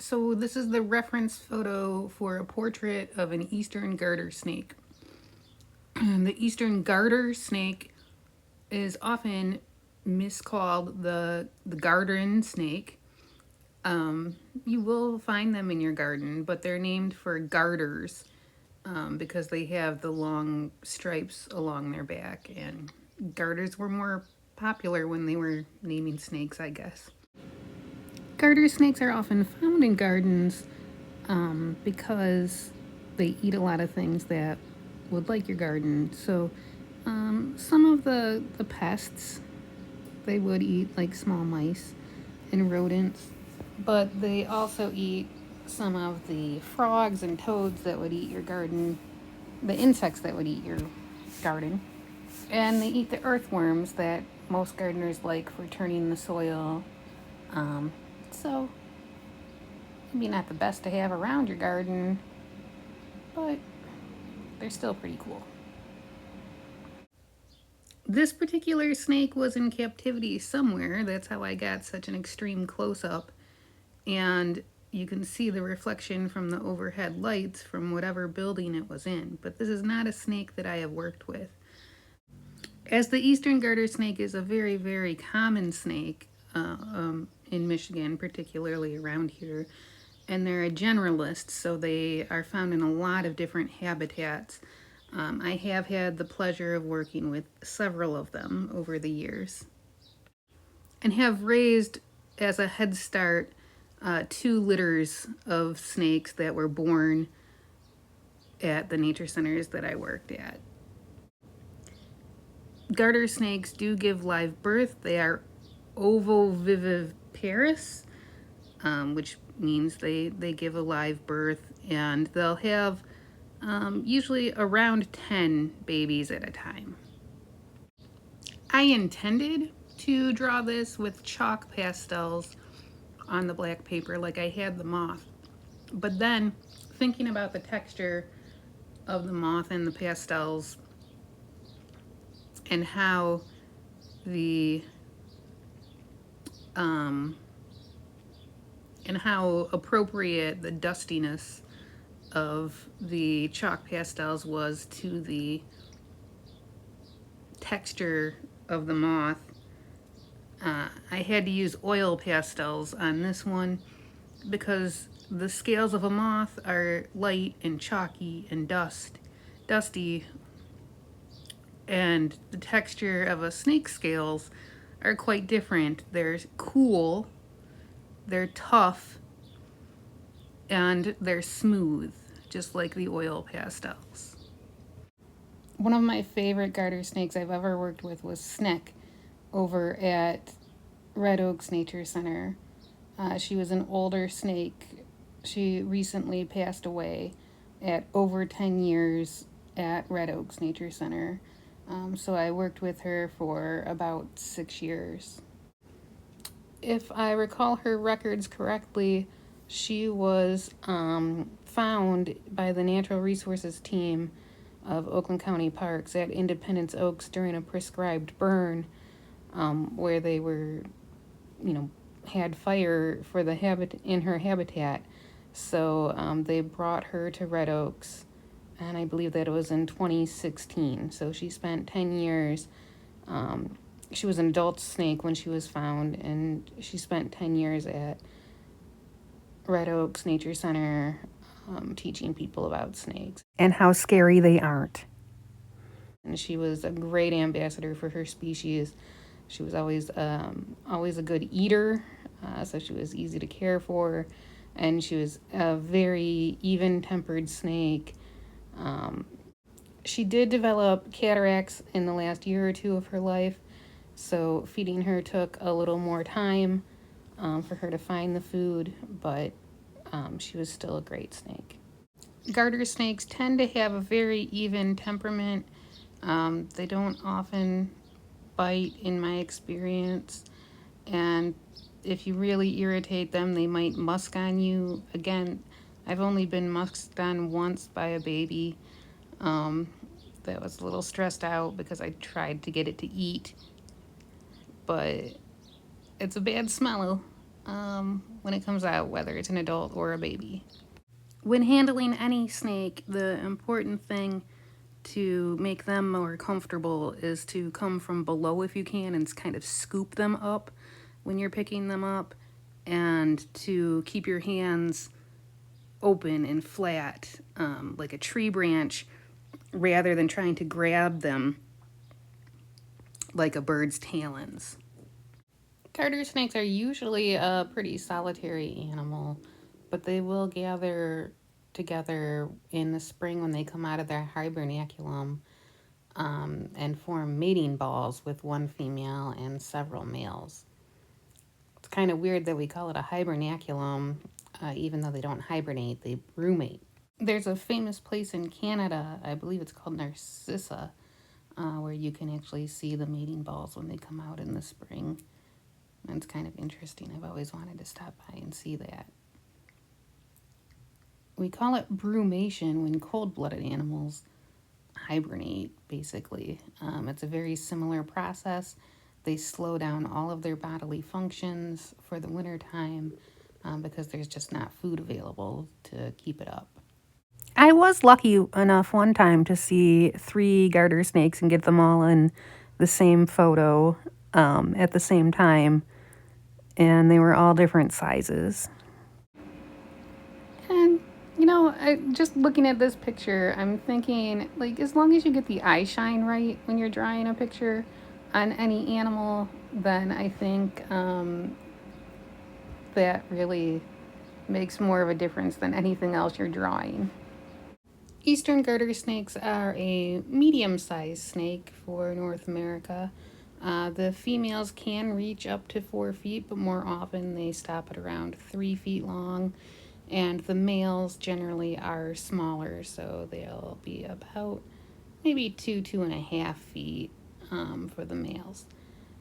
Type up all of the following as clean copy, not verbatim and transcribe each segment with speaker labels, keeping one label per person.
Speaker 1: So this is the reference photo for a portrait of an eastern garter snake. The eastern garter snake is often miscalled the garden snake. You will find them in your garden, but they're named for garters because they have the long stripes along their back, and garters were more popular when they were naming snakes, I guess. Garter snakes are often found in gardens because they eat a lot of things that would like your garden. So some of the pests they would eat, like small mice and rodents, but they also eat some of the frogs and toads that would eat your garden, the insects that would eat your garden. And they eat the earthworms that most gardeners like for turning the soil. So maybe not the best to have around your garden, but they're still pretty cool. This particular snake was in captivity somewhere. That's how I got such an extreme close up. And you can see the reflection from the overhead lights from whatever building it was in. But this is not a snake that I have worked with. As the eastern garter snake is a very, very common snake in Michigan, particularly around here, and they're a generalist, so they are found in a lot of different habitats. I have had the pleasure of working with several of them over the years and have raised as a head start 2 litters of snakes that were born at the nature centers that I worked at. Garter snakes do give live birth. They are ovoviviparous, which means they give a live birth, and they'll have usually around 10 babies at a time. I intended to draw this with chalk pastels on the black paper like I had the moth, but then thinking about the texture of the moth and the pastels and how the and how appropriate the dustiness of the chalk pastels was to the texture of the moth. I had to use oil pastels on this one because the scales of a moth are light and chalky and dusty, and the texture of a snake's scales are quite different. They're cool, they're tough, and they're smooth, just like the oil pastels. One of my favorite garter snakes I've ever worked with was Snick over at Red Oaks Nature Center. She was an older snake. She recently passed away at over 10 years at Red Oaks Nature Center. So I worked with her for about 6 years. If I recall her records correctly, she was found by the Natural Resources team of Oakland County Parks at Independence Oaks during a prescribed burn where they were, had fire for the in her habitat. So they brought her to Red Oaks, and I believe that it was in 2016. So she spent 10 years. She was an adult snake when she was found, and she spent 10 years at Red Oaks Nature Center teaching people about snakes and how scary they aren't. And she was a great ambassador for her species. She was always a good eater, so she was easy to care for, and she was a very even-tempered snake. She did develop cataracts in the last year or two of her life, so feeding her took a little more time for her to find the food, but she was still a great snake. Garter snakes tend to have a very even temperament. They don't often bite, in my experience, and if you really irritate them, they might musk on you. Again, I've only been musked on once by a baby that was a little stressed out because I tried to get it to eat, but it's a bad smell. when it comes out, whether it's an adult or a baby. When handling any snake, the important thing to make them more comfortable is to come from below if you can and kind of scoop them up when you're picking them up, and to keep your hands open and flat, like a tree branch, rather than trying to grab them like a bird's talons. Garter snakes are usually a pretty solitary animal, but they will gather together in the spring when they come out of their hibernaculum, and form mating balls with one female and several males. It's kind of weird that we call it a hibernaculum, even though they don't hibernate, they brumate. There's a famous place in Canada, I believe it's called Narcissa, where you can actually see the mating balls when they come out in the spring. And it's kind of interesting. I've always wanted to stop by and see that. We call it brumation when cold-blooded animals hibernate, basically. It's a very similar process. They slow down all of their bodily functions for the winter time, because there's just not food available to keep it up. I was lucky enough one time to see 3 garter snakes and get them all in the same photo at the same time, and they were all different sizes. And, just looking at this picture, I'm thinking, like, as long as you get the eye shine right when you're drawing a picture on any animal, then I think that really makes more of a difference than anything else you're drawing. Eastern garter snakes are a medium-sized snake for North America. The females can reach up to 4 feet, but more often they stop at around 3 feet long. And the males generally are smaller, so they'll be about maybe 2.5 feet for the males.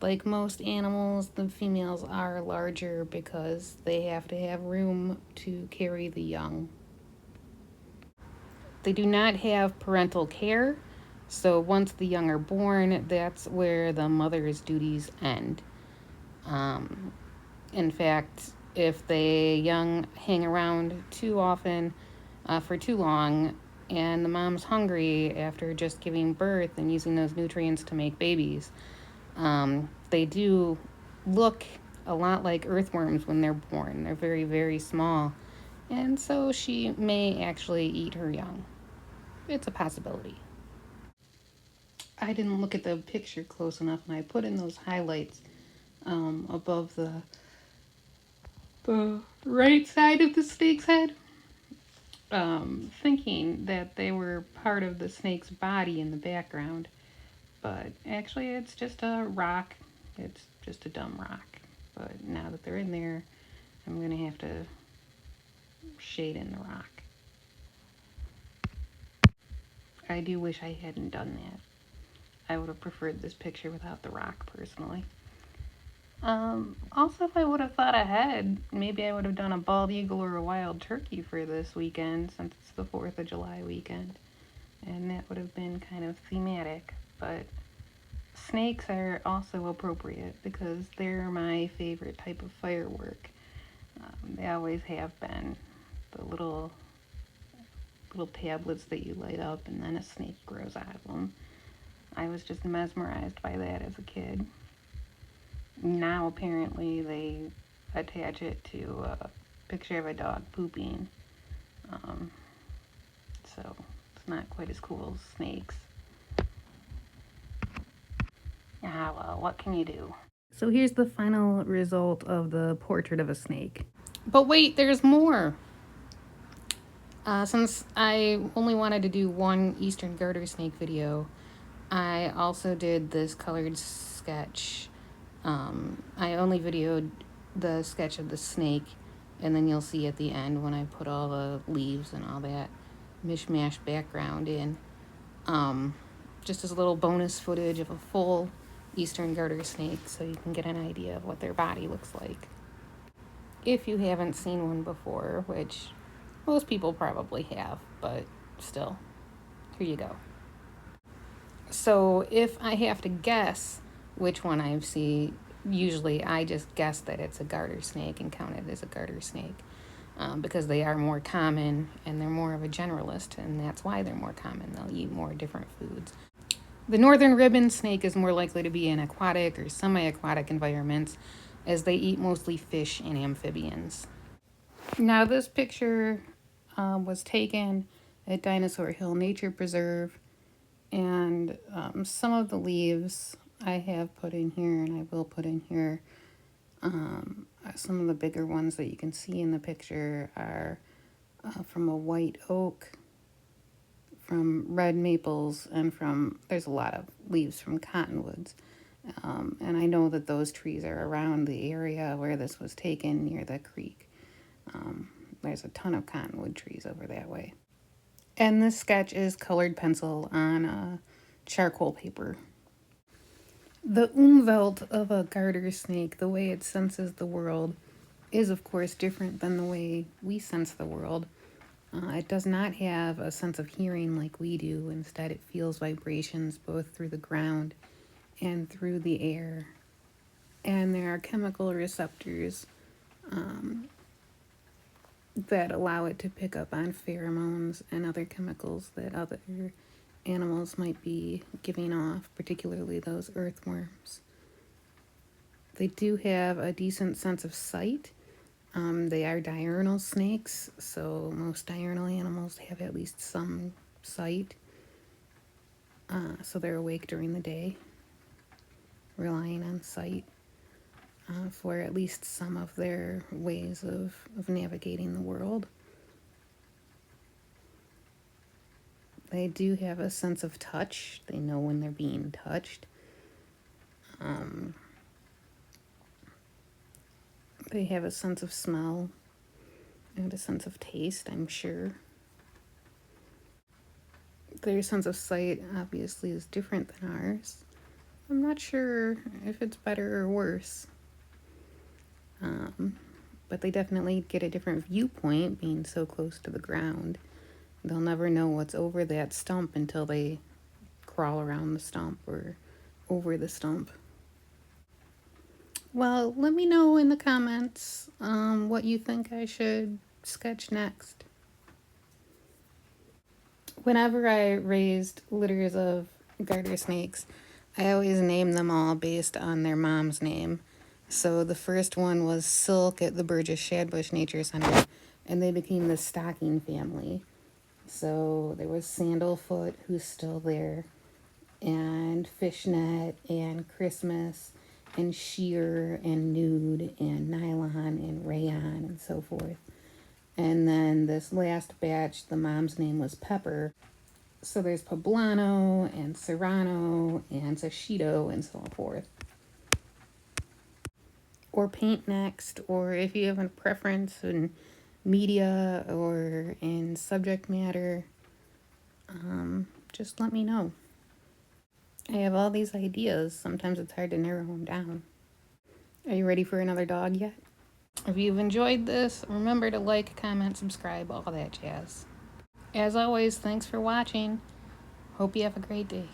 Speaker 1: Like most animals, the females are larger because they have to have room to carry the young. They do not have parental care, so once the young are born, that's where the mother's duties end. In fact, if the young hang around too often, for too long, and the mom's hungry after just giving birth and using those nutrients to make babies, they do look a lot like earthworms when they're born. They're very, very small, and so she may actually eat her young. It's a possibility. I didn't look at the picture close enough, and I put in those highlights above the right side of the snake's head, thinking that they were part of the snake's body in the background, but actually it's just a rock. It's just a dumb rock. But now that they're in there, I'm going to have to shade in the rock. I do wish I hadn't done that. I would have preferred this picture without the rock, personally. Also, if I would have thought ahead, maybe I would have done a bald eagle or a wild turkey for this weekend, since it's the 4th of July weekend. And that would have been kind of thematic. But snakes are also appropriate because they're my favorite type of firework. They always have been. The little tablets that you light up and then a snake grows out of them. I was just mesmerized by that as a kid. Now apparently they attach it to a picture of a dog pooping. So it's not quite as cool as snakes. Ah, well, what can you do? So here's the final result of the portrait of a snake. But wait, there's more! Since I only wanted to do one Eastern garter snake video, I also did this colored sketch. I only videoed the sketch of the snake, and then you'll see at the end when I put all the leaves and all that mishmash background in. Just as a little bonus footage of a full Eastern garter snake, so you can get an idea of what their body looks like. If you haven't seen one before, which most people probably have, but still, here you go. So if I have to guess which one I've seen, usually I just guess that it's a garter snake and count it as a garter snake, because they are more common and they're more of a generalist, and that's why they're more common. They'll eat more different foods. The northern ribbon snake is more likely to be in aquatic or semi-aquatic environments, as they eat mostly fish and amphibians. Now, this picture was taken at Dinosaur Hill Nature Preserve, and some of the leaves I have put in here, and I will put in here. Some of the bigger ones that you can see in the picture are from a white oak, from red maples, and there's a lot of leaves from cottonwoods. And I know that those trees are around the area where this was taken, near the creek. There's a ton of cottonwood trees over that way. And this sketch is colored pencil on charcoal paper. The umvelt of a garter snake, the way it senses the world, is of course different than the way we sense the world. It does not have a sense of hearing like we do. Instead, it feels vibrations both through the ground and through the air. And there are chemical receptors that allow it to pick up on pheromones and other chemicals that other animals might be giving off, particularly those earthworms. They do have a decent sense of sight. They are diurnal snakes, so most diurnal animals have at least some sight. So they're awake during the day, relying on sight for at least some of their ways of navigating the world. They do have a sense of touch. They know when they're being touched. They have a sense of smell and a sense of taste, I'm sure. Their sense of sight obviously is different than ours. I'm not sure if it's better or worse. But they definitely get a different viewpoint being so close to the ground. They'll never know what's over that stump until they crawl around the stump or over the stump. Well, let me know in the comments what you think I should sketch next. Whenever I raised litters of garter snakes, I always named them all based on their mom's name. So the first one was Silk at the Burgess Shadbush Nature Center, and they became the Stocking family. So there was Sandalfoot, who's still there, and Fishnet, and Christmas, and Sheer, and Nude, and Nylon, and Rayon, and so forth. And then this last batch, the mom's name was Pepper. So there's Poblano, and Serrano, and Sashito, and so forth. Or paint next, or if you have a preference in media or in subject matter, just let me know. I have all these ideas. Sometimes it's hard to narrow them down. Are you ready for another dog yet? If you've enjoyed this, remember to like, comment, subscribe, all that jazz. As always, thanks for watching. Hope you have a great day.